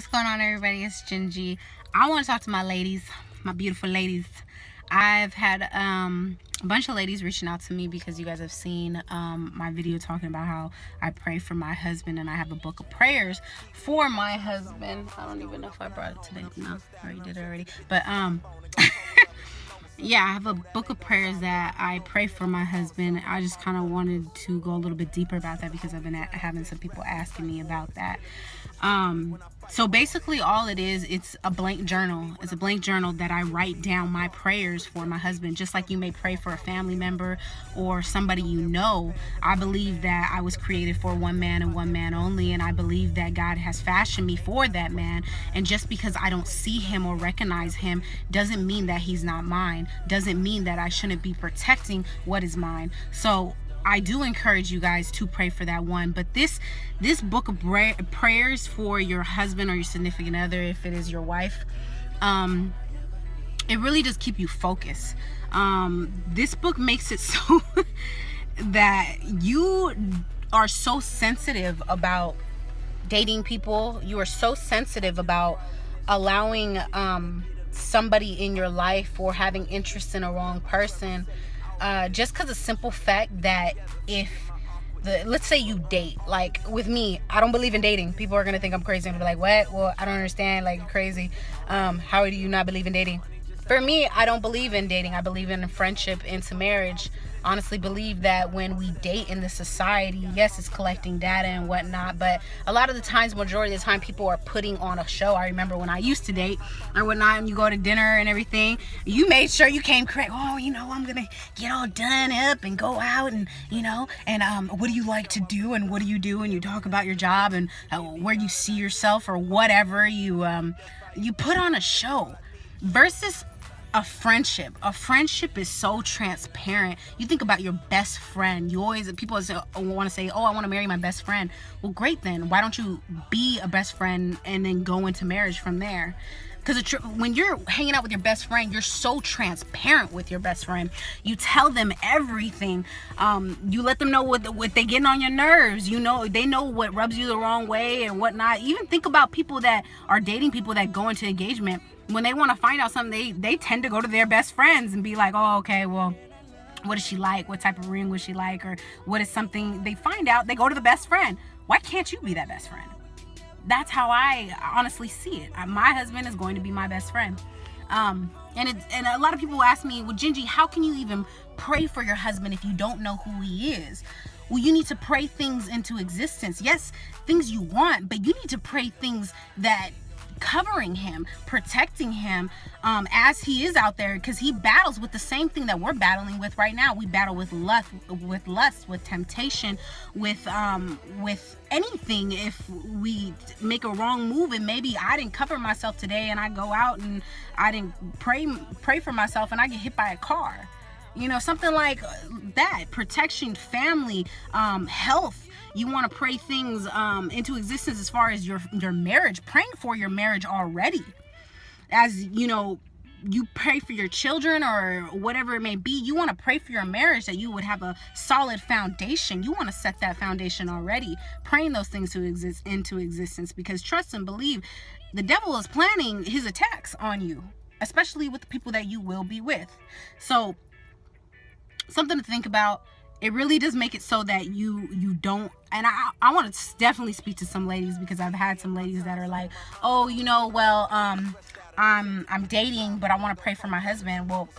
What's going on, everybody? It's Gingy. I want to talk to my ladies, my beautiful ladies. I've had a bunch of ladies reaching out to me because you guys have seen my video talking about how I pray for my husband, and I have a book of prayers for my husband. I don't even know if I brought it today. No, I already did it already. But yeah, I have a book of prayers that I pray for my husband. I just kind of wanted to go a little bit deeper about that because I've been having some people asking me about that. So basically all it is, it's a blank journal. It's a blank journal that I write down my prayers for my husband, just like you may pray for a family member or somebody you know. I believe that I was created for one man and one man only, and I believe that God has fashioned me for that man. And just because I don't see him or recognize him doesn't mean that he's not mine, doesn't mean that I shouldn't be protecting what is mine. So I do encourage you guys to pray for that one. But this book of prayers for your husband or your significant other, if it is your wife, it really does keep you focused. This book makes it so that you are so sensitive about dating people. You are so sensitive about allowing somebody in your life or having interest in a wrong person. Just because of simple fact that let's say you date, like with me, I don't believe in dating. People are going to think I'm crazy and be like, what? Well, I don't understand, like, you're crazy. How do you not believe in dating? For me, I don't believe in dating. I believe in friendship into marriage. Honestly believe that when we date in this society, yes, it's collecting data and whatnot, but a lot of the times, majority of the time, people are putting on a show. I remember when I used to date or whatnot, and you go to dinner and everything, you made sure you came correct. Oh, I'm gonna get all done up and go out, and what do you like to do, and what do you do, and you talk about your job and where you see yourself or whatever. You put on a show versus a friendship is so transparent. You think about your best friend. People want to say, oh, I want to marry my best friend. Well, great, then why don't you be a best friend and then go into marriage from there? Because when you're hanging out with your best friend, you're so transparent with your best friend. You tell them everything. You let them know what they getting on your nerves. They know what rubs you the wrong way and whatnot. Even think about people that are dating people that go into engagement. When they want to find out something, they tend to go to their best friends and be like, oh, okay, well, what is she like? What type of ring was she like? Or what is something they find out? They go to the best friend. Why can't you be that best friend? That's how I honestly see it. My husband is going to be my best friend. And a lot of people ask me, well, Gingy, how can you even pray for your husband if you don't know who he is? Well, you need to pray things into existence. Yes, things you want, but you need to pray things that covering him, protecting him as he is out there, because he battles with the same thing that we're battling with right now. We battle with lust, with temptation, with anything. If we make a wrong move, and maybe I didn't cover myself today, and I go out and I didn't pray for myself, and I get hit by a car, something like that. Protection, family, health. You want to pray things into existence as far as your marriage, praying for your marriage already. As you pray for your children or whatever it may be, you want to pray for your marriage, that you would have a solid foundation. You want to set that foundation already, praying those things to exist into existence, because trust and believe, the devil is planning his attacks on you, especially with the people that you will be with. So something to think about. It really does make it so that you don't, and I want to definitely speak to some ladies, because I've had some ladies that are like, oh, I'm dating, but I want to pray for my husband. Well,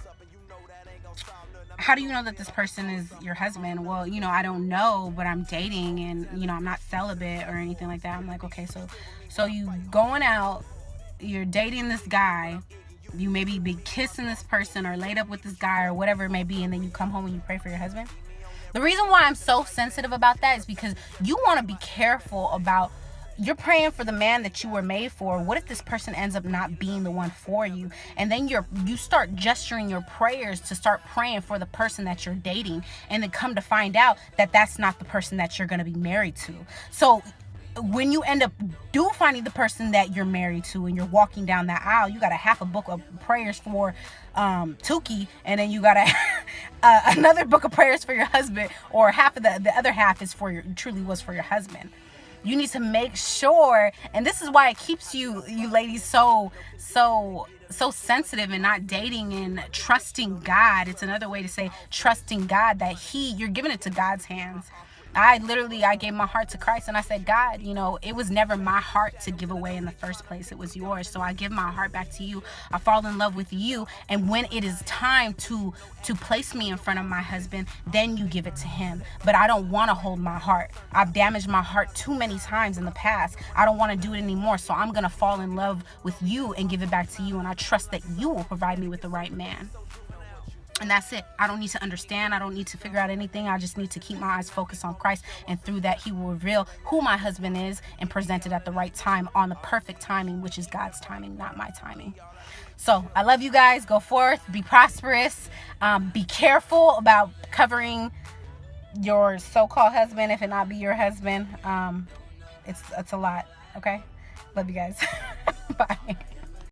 how do you know that this person is your husband? Well, I don't know, but I'm dating, and I'm not celibate or anything like that. I'm like, okay, so you going out, you're dating this guy, you maybe be kissing this person or laid up with this guy or whatever it may be, and then you come home and you pray for your husband. The reason why I'm so sensitive about that is because you want to be careful about, you're praying for the man that you were made for. What if this person ends up not being the one for you? And then you start gesturing your prayers to start praying for the person that you're dating, and then come to find out that that's not the person that you're going to be married to. So when you end up finding the person that you're married to, and you're walking down that aisle, you got a half a book of prayers for Tuki, and then you got another book of prayers for your husband, or half of the other half is truly was for your husband. You need to make sure, and this is why it keeps you ladies so sensitive and not dating and trusting God. It's another way to say trusting God, that you're giving it to God's hands. I gave my heart to Christ, and I said, God, it was never my heart to give away in the first place. It was yours. So I give my heart back to you. I fall in love with you. And when it is time to place me in front of my husband, then you give it to him. But I don't want to hold my heart. I've damaged my heart too many times in the past. I don't want to do it anymore. So I'm going to fall in love with you and give it back to you. And I trust that you will provide me with the right man. And that's it. I don't need to understand. I don't need to figure out anything. I just need to keep my eyes focused on Christ. And through that, he will reveal who my husband is and present it at the right time, on the perfect timing, which is God's timing, not my timing. So I love you guys. Go forth. Be prosperous. Be careful about covering your so-called husband if it not be your husband. It's a lot. Okay? Love you guys. Bye.